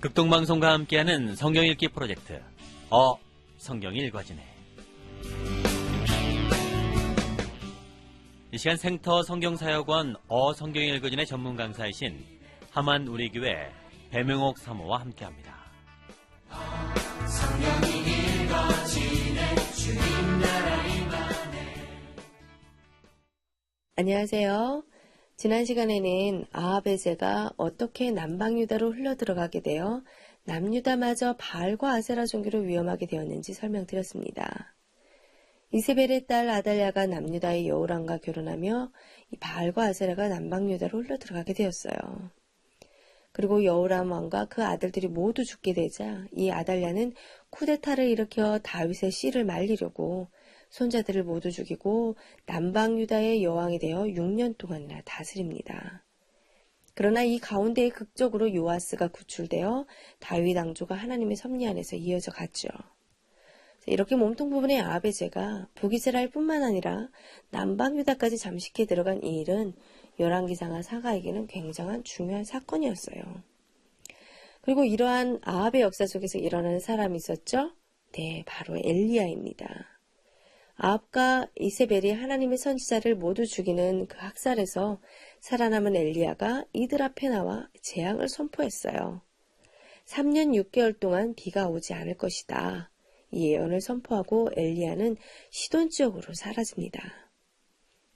극동방송과 함께하는 성경 읽기 프로젝트 성경 읽어지네. 이 시간 생터 성경사역원 성경 읽어지네 전문 강사이신 하만 우리교회 배명옥 사모와 함께합니다. 성경이 읽어지네 주님 나라 임하네. 안녕하세요. 지난 시간에는 아합의 죄가 어떻게 남방유다로 흘러들어가게 되어 남유다마저 바알과 아세라 종교로 위험하게 되었는지 설명드렸습니다. 이세벨의 딸 아달랴가 남유다의 여호람과 결혼하며 이 바알과 아세라가 남방유다로 흘러들어가게 되었어요. 그리고 여호람 왕과 그 아들들이 모두 죽게 되자 이 아달랴는 쿠데타를 일으켜 다윗의 씨를 말리려고 손자들을 모두 죽이고 남방유다의 여왕이 되어 6년 동안이나 다스립니다. 그러나 이 가운데에 극적으로 요아스가 구출되어 다윗 왕조가 하나님의 섭리 안에서 이어져 갔죠. 이렇게 몸통 부분의 아합의 죄가 북이스라엘 뿐만 아니라 남방유다까지 잠식해 들어간 이 일은 열왕기상하 사가에게는 굉장한 중요한 사건이었어요. 그리고 이러한 아합의 역사 속에서 일어나는 사람이 있었죠? 네, 바로 엘리야입니다. 아합과 이세벨이 하나님의 선지자를 모두 죽이는 그 학살에서 살아남은 엘리야가 이들 앞에 나와 재앙을 선포했어요. 3년 6개월 동안 비가 오지 않을 것이다. 이 예언을 선포하고 엘리야는 시돈 지역으로 사라집니다.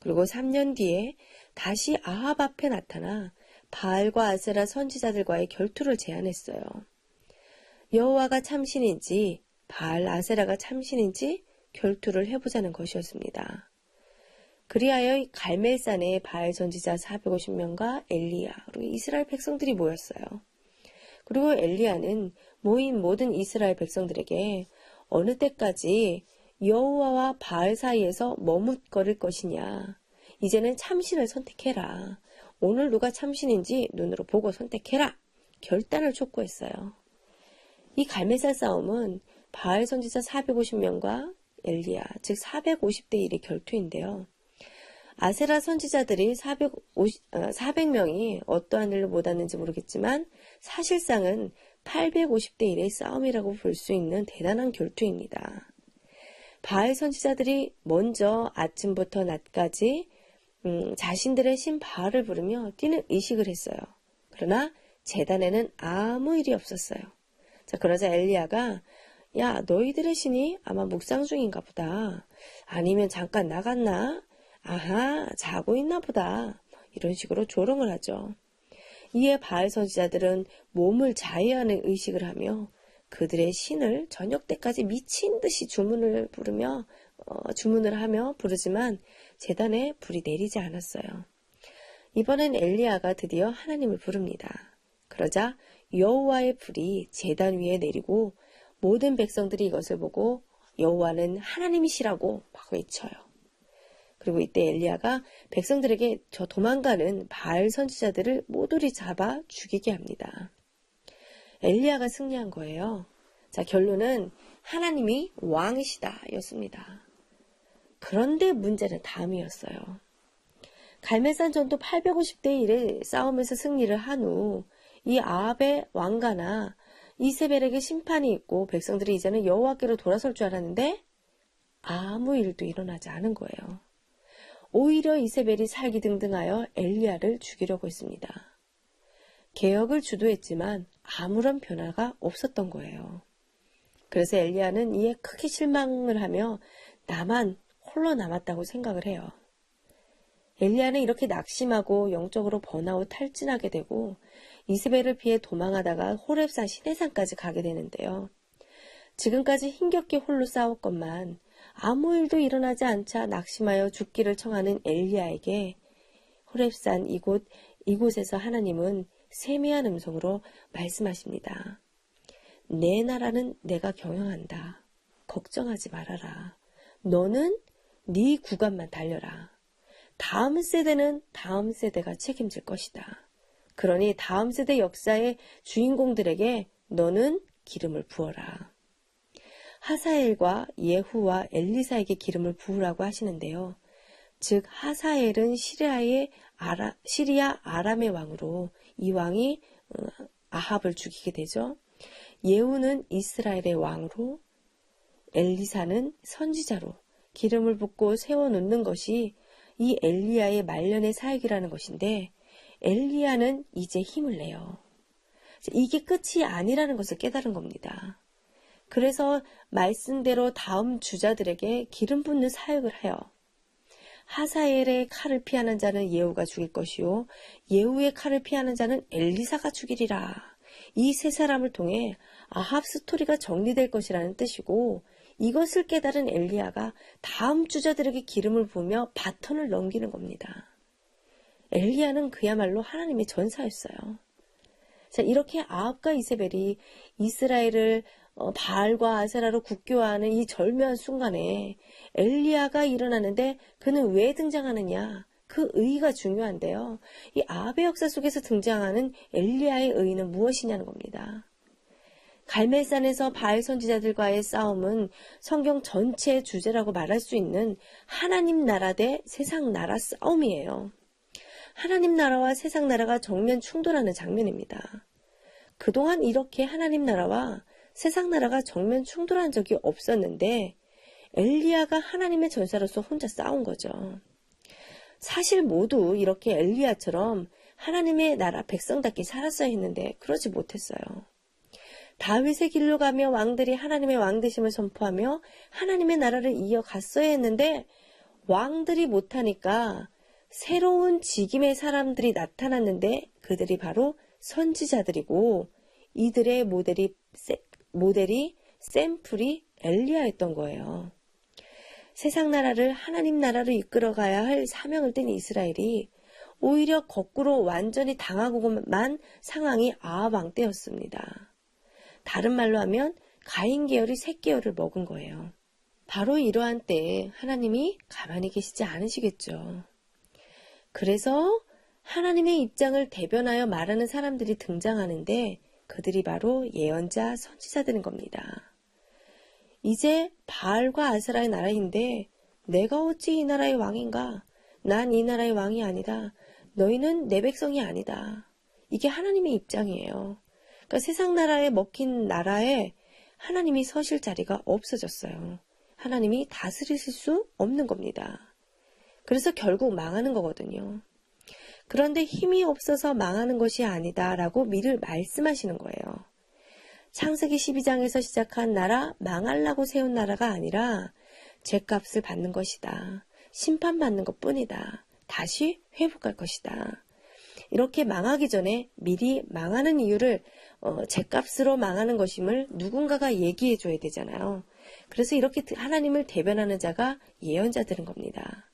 그리고 3년 뒤에 다시 아합 앞에 나타나 바알과 아세라 선지자들과의 결투를 제안했어요. 여호와가 참신인지 바알 아세라가 참신인지 결투를 해보자는 것이었습니다. 그리하여 갈멜산에 바알 선지자 450명과 엘리야 그리고 이스라엘 백성들이 모였어요. 그리고 엘리야는 모인 모든 이스라엘 백성들에게 어느 때까지 여호와와 바알 사이에서 머뭇거릴 것이냐. 이제는 참신을 선택해라. 오늘 누가 참신인지 눈으로 보고 선택해라. 결단을 촉구했어요. 이 갈멜산 싸움은 바알 선지자 450명과 엘리야, 즉 450대 1의 결투인데요. 아세라 선지자들이 400명이 어떠한 일로 못 왔는지 모르겠지만 사실상은 850대 1의 싸움이라고 볼 수 있는 대단한 결투입니다. 바알 선지자들이 먼저 아침부터 낮까지 자신들의 신 바알을 부르며 뛰는 의식을 했어요. 그러나 제단에는 아무 일이 없었어요. 자, 그러자 엘리야가 야, 너희들의 신이 아마 묵상 중인가 보다. 아니면 잠깐 나갔나? 아하, 자고 있나 보다. 이런 식으로 조롱을 하죠. 이에 바알 선지자들은 몸을 자해하는 의식을 하며 그들의 신을 저녁 때까지 미친 듯이 주문을 하며 부르지만 제단에 불이 내리지 않았어요. 이번엔 엘리야가 드디어 하나님을 부릅니다. 그러자 여호와의 불이 제단 위에 내리고 모든 백성들이 이것을 보고 여호와는 하나님이시라고 막 외쳐요. 그리고 이때 엘리야가 백성들에게 저 도망가는 바알 선지자들을 모조리 잡아 죽이게 합니다. 엘리야가 승리한 거예요. 자, 결론은 하나님이 왕이시다 였습니다. 그런데 문제는 다음이었어요. 갈멜산 전투 850대 1의 싸움에서 승리를 한 후 이 아합의 왕가나 이세벨에게 심판이 있고 백성들이 이제는 여호와께로 돌아설 줄 알았는데 아무 일도 일어나지 않은 거예요. 오히려 이세벨이 살기등등하여 엘리야를 죽이려고 했습니다. 개혁을 주도했지만 아무런 변화가 없었던 거예요. 그래서 엘리야는 이에 크게 실망을 하며 나만 홀로 남았다고 생각을 해요. 엘리야는 이렇게 낙심하고 영적으로 번아웃 탈진하게 되고 이세벨을 피해 도망하다가 호렙산 시내산까지 가게 되는데요. 지금까지 힘겹게 홀로 싸웠건만 아무 일도 일어나지 않자 낙심하여 죽기를 청하는 엘리야에게 호렙산 이곳에서 하나님은 세미한 음성으로 말씀하십니다. 내 나라는 내가 경영한다. 걱정하지 말아라. 너는 네 구간만 달려라. 다음 세대는 다음 세대가 책임질 것이다. 그러니 다음 세대 역사의 주인공들에게 너는 기름을 부어라. 하사엘과 예후와 엘리사에게 기름을 부으라고 하시는데요. 즉 하사엘은 시리아 아람의 왕으로 이 왕이 아합을 죽이게 되죠. 예후는 이스라엘의 왕으로, 엘리사는 선지자로 기름을 붓고 세워놓는 것이 이 엘리야의 말년의 사역이라는 것인데, 엘리야는 이제 힘을 내요. 이게 끝이 아니라는 것을 깨달은 겁니다. 그래서 말씀대로 다음 주자들에게 기름 붓는 사역을 해요. 하사엘의 칼을 피하는 자는 예후가 죽일 것이요 예후의 칼을 피하는 자는 엘리사가 죽이리라. 이 세 사람을 통해 아합 스토리가 정리될 것이라는 뜻이고, 이것을 깨달은 엘리야가 다음 주자들에게 기름을 부으며 바톤을 넘기는 겁니다. 엘리야는 그야말로 하나님의 전사였어요. 자, 이렇게 아합과 이세벨이 이스라엘을 바알과 아세라로 국교화하는 이 절묘한 순간에 엘리야가 일어나는데, 그는 왜 등장하느냐? 그 의의가 중요한데요. 이 아합의 역사 속에서 등장하는 엘리야의 의의는 무엇이냐는 겁니다. 갈멜산에서 바알 선지자들과의 싸움은 성경 전체의 주제라고 말할 수 있는 하나님 나라 대 세상 나라 싸움이에요. 하나님 나라와 세상 나라가 정면 충돌하는 장면입니다. 그동안 이렇게 하나님 나라와 세상 나라가 정면 충돌한 적이 없었는데, 엘리야가 하나님의 전사로서 혼자 싸운 거죠. 사실 모두 이렇게 엘리야처럼 하나님의 나라 백성답게 살았어야 했는데 그러지 못했어요. 다윗의 길로 가며 왕들이 하나님의 왕되심을 선포하며 하나님의 나라를 이어갔어야 했는데, 왕들이 못하니까 새로운 직임의 사람들이 나타났는데, 그들이 바로 선지자들이고, 이들의 모델이 샘플이 엘리야였던 거예요. 세상 나라를 하나님 나라로 이끌어가야 할 사명을 뗀 이스라엘이 오히려 거꾸로 완전히 당하고만 상황이 아합 왕 때였습니다. 다른 말로 하면 가인 계열이 셋 계열을 먹은 거예요. 바로 이러한 때에 하나님이 가만히 계시지 않으시겠죠. 그래서 하나님의 입장을 대변하여 말하는 사람들이 등장하는데, 그들이 바로 예언자, 선지자들인 겁니다. 이제 바알과 아세라의 나라인데 내가 어찌 이 나라의 왕인가? 난 이 나라의 왕이 아니다. 너희는 내 백성이 아니다. 이게 하나님의 입장이에요. 그러니까 세상 나라에 먹힌 나라에 하나님이 서실 자리가 없어졌어요. 하나님이 다스리실 수 없는 겁니다. 그래서 결국 망하는 거거든요. 그런데 힘이 없어서 망하는 것이 아니다라고 미리 말씀하시는 거예요. 창세기 12장에서 시작한 나라, 망하려고 세운 나라가 아니라 죗값을 받는 것이다. 심판받는 것뿐이다. 다시 회복할 것이다. 이렇게 망하기 전에 미리 망하는 이유를 죗값으로 망하는 것임을 누군가가 얘기해 줘야 되잖아요. 그래서 이렇게 하나님을 대변하는 자가 예언자들인 겁니다.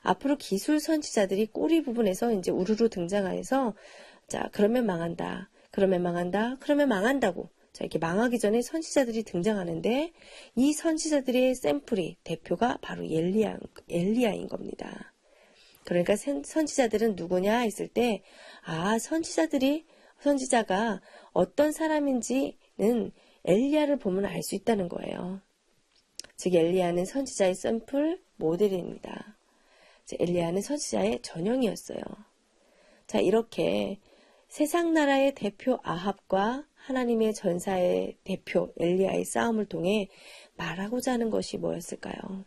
앞으로 기술 선지자들이 꼬리 부분에서 이제 우르르 등장해서, 자, 그러면 망한다. 그러면 망한다. 그러면 망한다고. 자, 이렇게 망하기 전에 선지자들이 등장하는데, 이 선지자들의 샘플이, 대표가 바로 엘리야인 겁니다. 그러니까 선지자들은 누구냐 했을 때, 선지자가 어떤 사람인지는 엘리야를 보면 알 수 있다는 거예요. 즉, 엘리야는 선지자의 샘플 모델입니다. 엘리야는 선지자의 전형이었어요. 자, 이렇게 세상 나라의 대표 아합과 하나님의 전사의 대표 엘리야의 싸움을 통해 말하고자 하는 것이 뭐였을까요?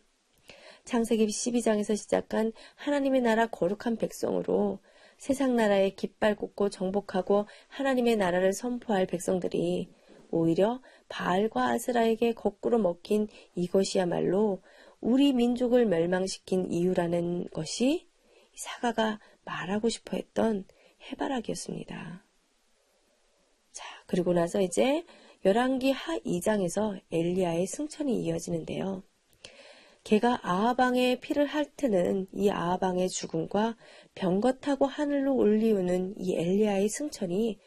창세기 12장에서 시작한 하나님의 나라 거룩한 백성으로 세상 나라에 깃발 꽂고 정복하고 하나님의 나라를 선포할 백성들이 오히려 바알과 아스라에게 거꾸로 먹힌 이것이야말로 우리 민족을 멸망시킨 이유라는 것이 사가가 말하고 싶어 했던 해바라기였습니다. 자, 그리고 나서 이제 열왕기 하 2장에서 엘리야의 승천이 이어지는데요. 걔가 아하방의 피를 핥는 이 아하방의 죽음과 병거타고 하늘로 올리우는 이 엘리야의 승천이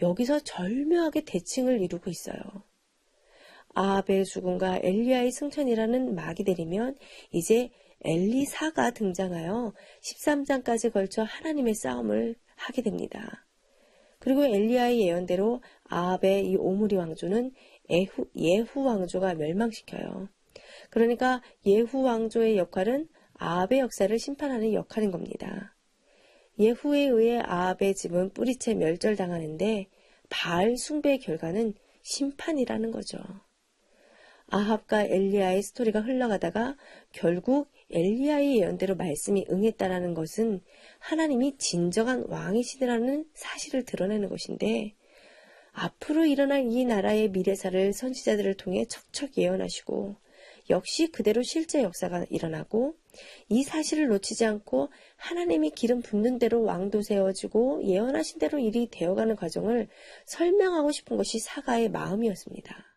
여기서 절묘하게 대칭을 이루고 있어요. 아합의 죽음과 엘리야의 승천이라는 막이 내리면 이제 엘리사가 등장하여 13장까지 걸쳐 하나님의 싸움을 하게 됩니다. 그리고 엘리야의 예언대로 아합의 이 오므리 왕조는 예후 왕조가 멸망시켜요. 그러니까 예후 왕조의 역할은 아합의 역사를 심판하는 역할인 겁니다. 예후에 의해 아합의 집은 뿌리채 멸절당하는데 바알 숭배의 결과는 심판이라는 거죠. 아합과 엘리야의 스토리가 흘러가다가 결국 엘리야의 예언대로 말씀이 응했다라는 것은 하나님이 진정한 왕이시라는 사실을 드러내는 것인데, 앞으로 일어날 이 나라의 미래사를 선지자들을 통해 척척 예언하시고 역시 그대로 실제 역사가 일어나고, 이 사실을 놓치지 않고 하나님이 기름 붓는 대로 왕도 세워지고 예언하신 대로 일이 되어가는 과정을 설명하고 싶은 것이 사가의 마음이었습니다.